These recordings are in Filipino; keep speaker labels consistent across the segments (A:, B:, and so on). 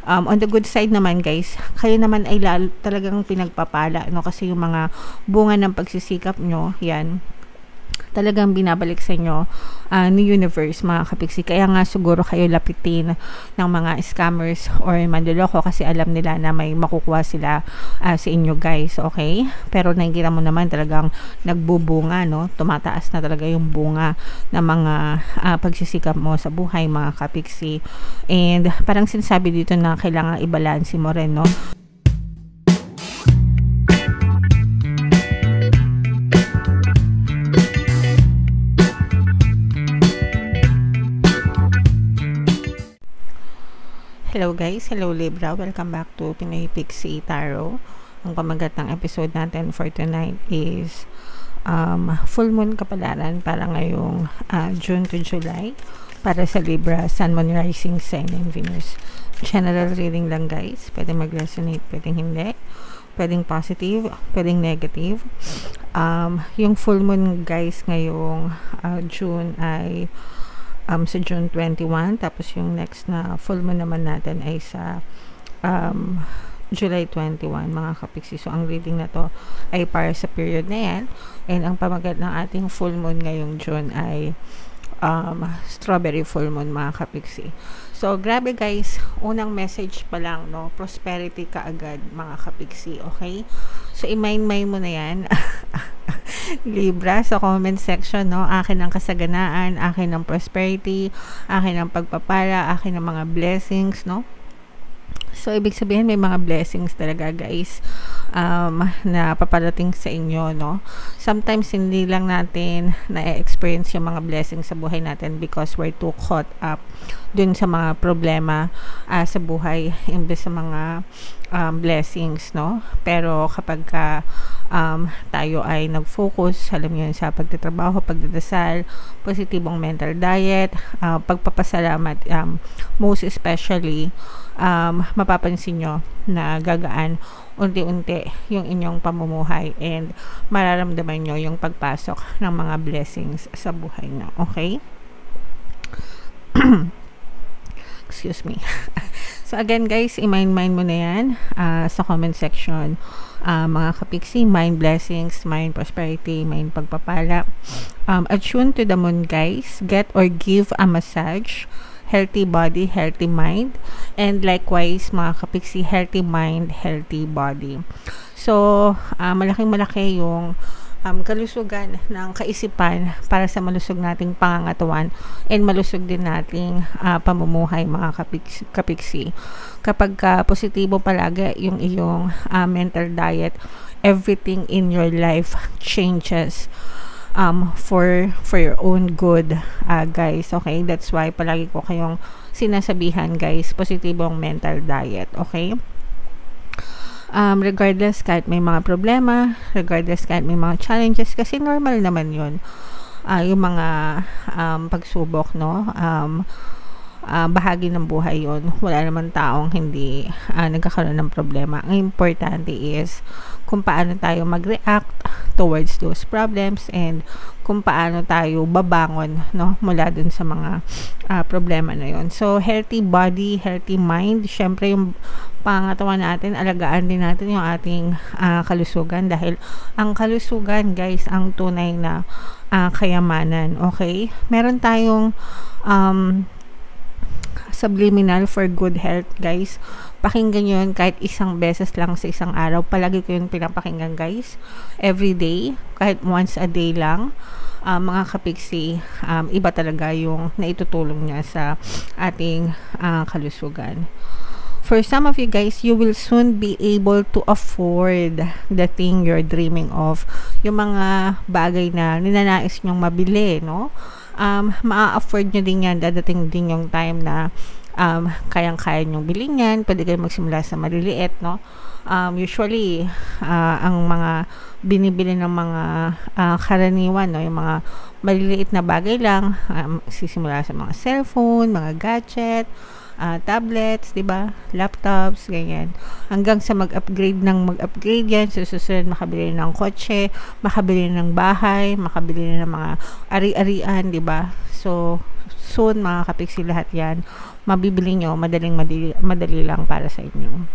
A: On the good side naman guys, kayo naman ay talagang pinagpapala, no? Kasi yung mga bunga ng pagsisikap nyo, yan, talagang binabalik sa inyo ni universe, mga kapiksi. Kaya nga siguro kayo lapitin ng mga scammers or manloloko kasi alam nila na may makukuha sila sa inyo guys, okay? Pero nakikita mo naman talagang nagbubunga, no? Tumataas na talaga yung bunga ng mga pagsisikap mo sa buhay, mga kapiksi. And parang sinasabi dito na kailangan i-balance mo rin, no? Hello guys, hello Libra, welcome back to Pinoy Pixie Tarot. Ang pamagat ng episode natin for tonight is full moon kapalaran para ngayong June to July para sa Libra, Sun, Moon, Rising, Sign, and Venus. General reading lang guys, pwedeng mag-resonate, pwedeng hindi, pwedeng positive, pwedeng negative. Yung full moon guys ngayong June ay sa June 21, tapos yung next na full moon naman natin ay sa July 21, mga kapiksi. So ang reading na to ay para sa period na yan, and ang pamagat ng ating full moon ngayong June ay strawberry full moon, mga kapiksi. So grabe guys, unang message pa lang, no, prosperity kaagad, mga kapiksi, okay? So i-mind mo na yan Libra, sa comment section, no? Akin ang kasaganaan, akin ang prosperity, akin ang pagpapala, akin ang mga blessings, no? So, ibig sabihin, may mga blessings talaga, guys, na paparating sa inyo, no? Sometimes, hindi lang natin na-experience yung mga blessings sa buhay natin because we're too caught up dun sa mga problema sa buhay imbes sa mga blessings, no? Pero kapag tayo ay nag-focus, alam niyo, sa pagtatrabaho, pagdadasal, positibong mental diet, pagpapasalamat, most especially, mapapansin nyo na gagaan unti-unti yung inyong pamumuhay and mararamdaman nyo yung pagpasok ng mga blessings sa buhay nyo, okay? Excuse me. So again guys, i-mind mo na yan sa comment section, mga kapiksi, mind blessings, mind prosperity, mind pagpapala. Attune to the moon guys, get or give a massage, healthy body, healthy mind, and likewise mga kapiksi, healthy mind, healthy body. So malaking malaki yung kalusugan ng kaisipan para sa malusog nating pangangatawan and malusog din nating pamumuhay, mga kapiksi. Kapag positibo palagi yung iyong mental diet, everything in your life changes for your own good, guys, okay? That's why palagi ko kayong sinasabihan guys, positibong mental diet, okay? Regardless kahit may mga problema, regardless kahit may mga challenges, kasi normal naman yun, yung mga pagsubok, no? Bahagi ng buhay yon. Wala naman taong hindi nagkakaroon ng problema. Ang importante is kung paano tayo mag-react towards those problems and kung paano tayo babangon, no, mula dun sa mga problema na yon. So healthy body, healthy mind, syempre yung pangatawan natin, alagaan din natin yung ating kalusugan, dahil ang kalusugan guys ang tunay na kayamanan, okay? Meron tayong subliminal for good health guys. Pakinggan yun kahit isang beses lang sa isang araw. Palagi ko yung pinapakinggan guys, every day, kahit once a day lang, mga kapiksi. Iba talaga yung naitutulong niya sa ating kalusugan. For some of you guys, you will soon be able to afford the thing you're dreaming of. Yung mga bagay na ninanais nyong mabili, no? Ma-afford nyo din yan. Dadating din yung time na kayang-kaya nyong bilhin yan. Pwede kayo magsimula sa maliliit, no? Usually, ang mga binibili ng mga karaniwan, no? Yung mga maliliit na bagay lang, sisimula sa mga cellphone, mga gadget, tablets, diba? Laptops, ganyan. Hanggang sa mag-upgrade yan. So, susunod, makabili ng kotse, makabili ng bahay, makabili ng mga ari-arian, diba? So, soon mga kapiksi, lahat yan mabibili nyo, madali lang para sa inyo.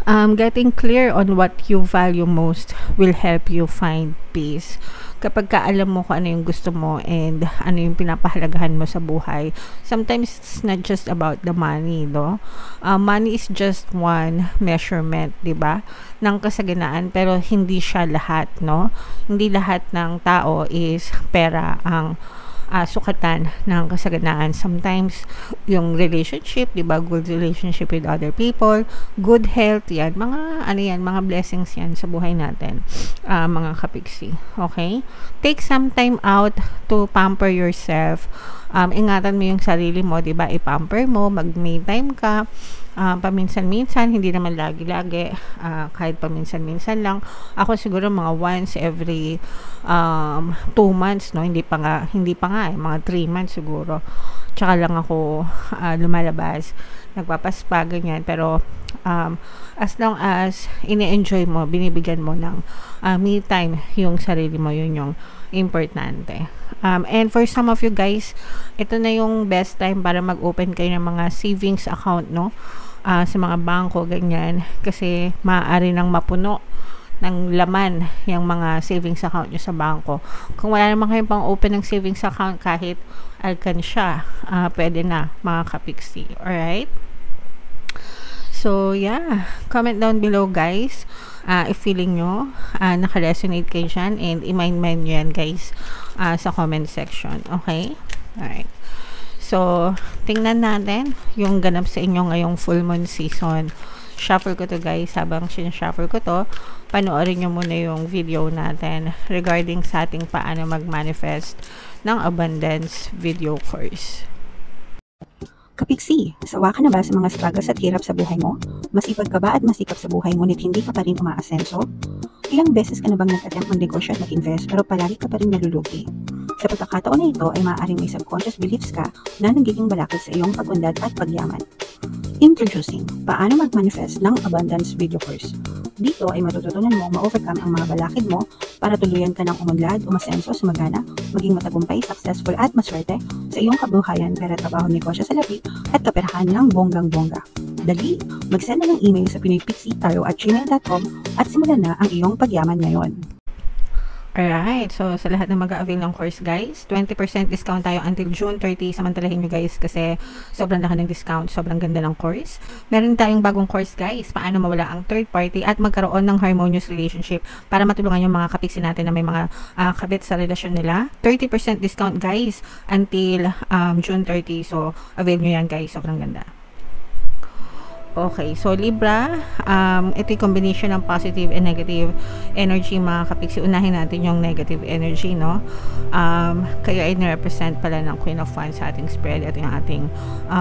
A: Getting clear on what you value most will help you find peace. Kapag alam mo kung ano yung gusto mo and ano yung pinapahalagahan mo sa buhay, sometimes it's not just about the money, no? Money is just one measurement, di ba, ng kasaganaan, pero hindi siya lahat, no? Hindi lahat ng tao is pera ang sukatan ng kasaganaan. Sometimes yung relationship, di ba, good relationship with other people, good health, yan, mga blessings yan sa buhay natin, mga kapiksi. Okay? Take some time out to pamper yourself. Ingatan mo yung sarili mo, di ba, i-pamper mo, mag-me time ka, paminsan-minsan, hindi naman lagi-lagi, kahit paminsan-minsan lang. Ako siguro mga once every 2 months, no? Hindi pa nga mga 3 months siguro. Tsaka lang ako lumalabas, nagpapaspa, ganyan. Pero as long as ini-enjoy mo, binibigyan mo ng me time yung sarili mo, yun yung importante. And for some of you guys, ito na yung best time para mag-open kayo ng mga savings account, no? Sa mga bangko, ganyan, kasi maaari nang mapuno ng laman yung mga savings account nyo sa bangko. Kung wala naman kayong pang open ng savings account, kahit alkansya, pwede na, mga kapiksi. Alright? So, yeah. Comment down below, guys, if feeling nyo naka-resonate kayo dyan, and i-mind nyo yan, guys, sa comment section. Okay? Alright. So, tingnan natin yung ganap sa inyo ngayong full moon season. Shuffle ko to, guys. Habang sinashuffle ko to, panoorin nyo muna yung video natin regarding sa ating paano mag-manifest ng abundance video course.
B: Kapiksi, sawa ka na ba sa mga struggles at hirap sa buhay mo? Masipag ka ba at masikap sa buhay ngunit hindi ka pa rin umaasenso? Ilang beses ka na bang nag-attempt mag-negosyo at mag-invest pero palagi ka pa rin nalulugi? Sa pagkakataon na ito ay maaaring may subconscious beliefs ka na nagiging balakid sa iyong pag-unlad at pagyaman. Introducing, paano mag-manifest ng abundance video course. Dito ay matututunan mo ma-overcome ang mga balakid mo para tuluyan ka ng umunlad, umasenso, sumagana, maging matagumpay, successful at maswerte sa iyong kabuhayan, pera, trabaho, negosyo sa lapi at kaperahan ng bonggang-bongga. Dali, mag-send na ng email sa pinoypixitaro@gmail.com at simulan na ang iyong pagyaman ngayon.
A: Alright, so sa lahat ng mag-a-avail ng course, guys, 20% discount tayo until June 30. Samantalahin nyo, guys, kasi sobrang laki ng discount, sobrang ganda ng course. Meron tayong bagong course, guys, paano mawala ang third party at magkaroon ng harmonious relationship para matulungan yung mga kapiksi natin na may mga kabit sa relasyon nila. 30% discount, guys, until June 30. So, avail nyo yan, guys, sobrang ganda. Okay, so Libra, ito yung combination ng positive and negative energy, mga kapiksi. Unahin natin yung negative energy, no? Kayo ay na-represent pala ng Queen of Wands sa ating spread. Ito yung ating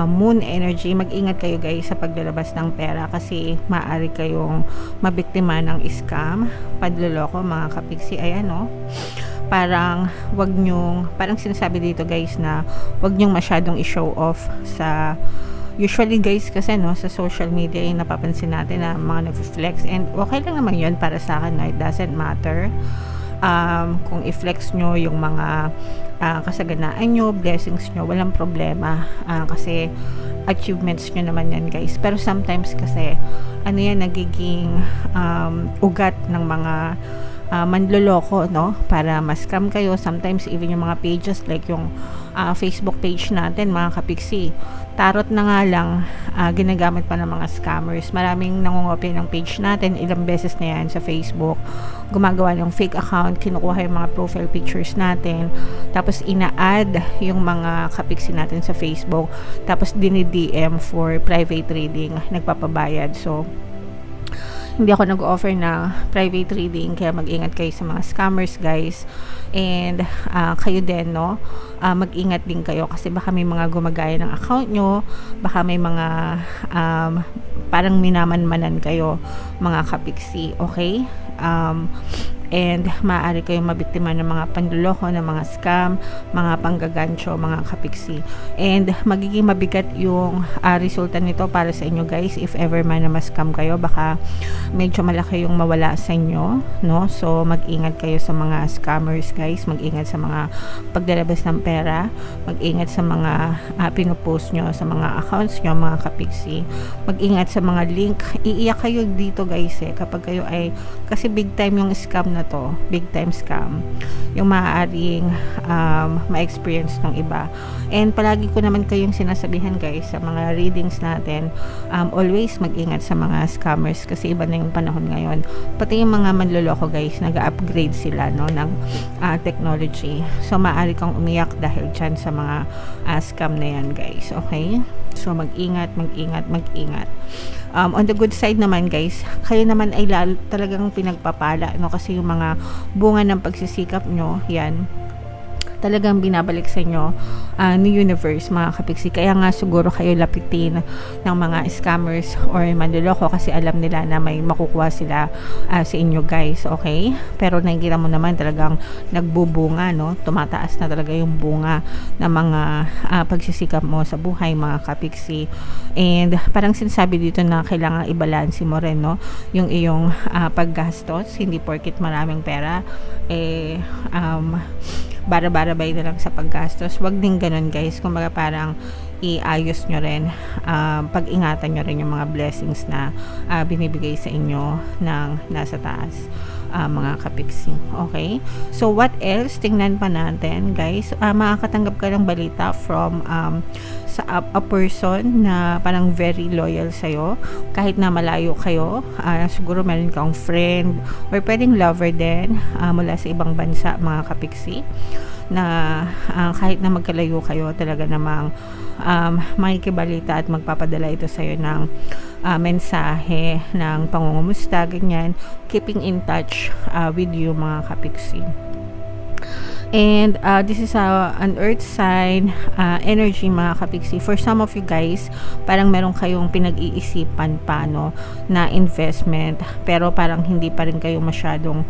A: moon energy. Mag-ingat kayo, guys, sa paglalabas ng pera kasi maaari kayong mabiktima ng scam, padloloko, mga kapiksi. Ayan, no? Parang parang sinasabi dito, guys, na wag nyong masyadong i-show off sa usually, guys, kasi no, sa social media ay napapansin natin na mga nag-flex, and okay lang naman yun para sa akin, no? It doesn't matter kung i-flex nyo yung mga kasaganaan nyo, blessings nyo, walang problema, kasi achievements nyo naman yan, guys. Pero sometimes kasi ano yan, nagiging ugat ng mga manloloko, no, para ma-scam kayo. Sometimes even yung mga pages like yung Facebook page natin, mga kapiksi, tarot na nga lang, ginagamit pa ng mga scammers. Maraming nangungopia ng page natin, ilang beses na yan sa Facebook, gumagawa ng fake account, kinukuha yung mga profile pictures natin, tapos ina-add yung mga kapiksi natin sa Facebook, tapos dini-DM for private reading, nagpapabayad. So hindi ako nag-offer na private reading, kaya mag-ingat kayo sa mga scammers, guys. And kayo din, no, mag-ingat din kayo kasi baka may mga gumagaya ng account nyo, baka may mga parang minamanmanan kayo, mga kapiksi. Okay? and maaari kayong mabiktima ng mga panluloko, ng mga scam, mga panggagancho, mga kapiksi. And magiging mabigat yung resulta nito para sa inyo guys if ever man na ma-scam kayo. Baka medyo malaki yung mawala sa inyo, no? So mag-ingat kayo sa mga scammers guys, mag-ingat sa mga paglalabas ng pera, mag-ingat sa mga pinupost nyo sa mga accounts nyo, mga kapiksi. Mag-ingat sa mga link. Iiyak kayo dito guys kapag kayo ay, kasi big time yung scam na to, big time scam yung maaaring ma-experience ng iba. And palagi ko naman kayong sinasabihan guys sa mga readings natin, always mag-ingat sa mga scammers kasi iba na yung panahon ngayon. Pati yung mga manloloko guys, nag-upgrade sila, no, ng technology. So maaari kang umiyak dahil dyan sa mga scam na yan guys. Okay? So mag-ingat, mag-ingat, mag-ingat. On the good side naman guys, kayo naman ay talagang pinagpapala, no, kasi yung mga bunga ng pagsisikap nyo, yan talagang binabalik sa inyo ni universe, mga kapiksi. Kaya nga siguro kayo lapitin ng mga scammers or manloloko kasi alam nila na may makukuha sila sa inyo guys, okay? Pero nakikita mo naman talagang nagbubunga, no? Tumataas na talaga yung bunga ng mga pagsisikap mo sa buhay, mga kapiksi. And parang sinasabi dito na kailangan i-balance mo rin, no, yung iyong paggastos. Hindi porket maraming pera bara-barabay na lang sa paggastos. Wag din ganun guys. Kumbaga parang iayos nyo rin, pag-ingatan nyo rin yung mga blessings na binibigay sa inyo ng nasa taas, mga kapiksi. Okay? So what else? Tingnan pa natin guys. Makakatanggap ka ng balita from sa a person na parang very loyal sa'yo kahit na malayo kayo. Siguro meron kang friend or pwedeng lover din mula sa ibang bansa, mga kapiksi, na kahit na magkalayo kayo, talaga namang makikibalita at magpapadala ito sa'yo ng mensahe ng pangungumusta, ganyan, keeping in touch with you, mga kapiksi. And this is an earth sign energy, mga kapiksi. For some of you guys, parang meron kayong pinag-iisipan pa, no, na investment, pero parang hindi pa rin kayo masyadong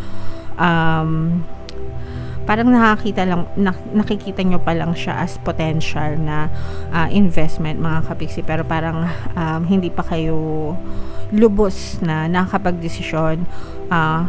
A: parang nakikita nyo pa lang siya as potential na investment, mga kapiksi, pero parang hindi pa kayo lubos na nakakapag-desisyon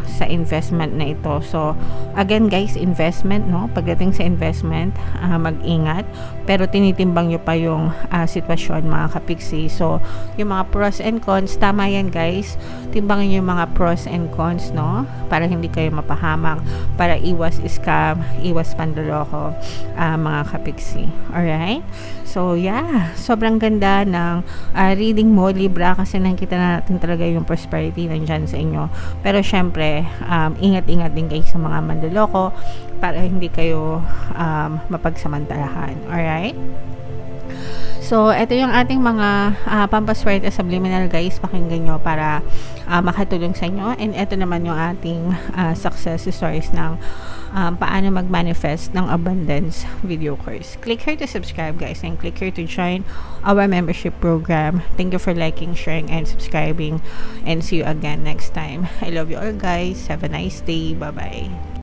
A: sa investment na ito. So again guys, investment, no, pagdating sa investment, mag-ingat, pero tinitimbang nyo pa yung sitwasyon, mga kapiksi. So yung mga pros and cons, tama yan guys, timbangin nyo yung mga pros and cons, no, para hindi kayo mapahamak, para iwas scam, iwas panloloko, mga kapiksi. Alright? So yeah, sobrang ganda ng reading mo, Libra, kasi nakikita natin talaga yung prosperity nandyan sa inyo. Pero syempre, ingat-ingat din kayo sa mga manloloko para hindi kayo mapagsamantalahan. Alright? So, ito yung ating mga pampaswerte subliminal guys. Pakinggan nyo para makatulong sa inyo. And ito naman yung ating success stories ng paano mag-manifest ng abundance video course. Click here to subscribe guys, and click here to join our membership program. Thank you for liking, sharing, and subscribing, and see you again next time. I love you all guys. Have a nice day. Bye-bye.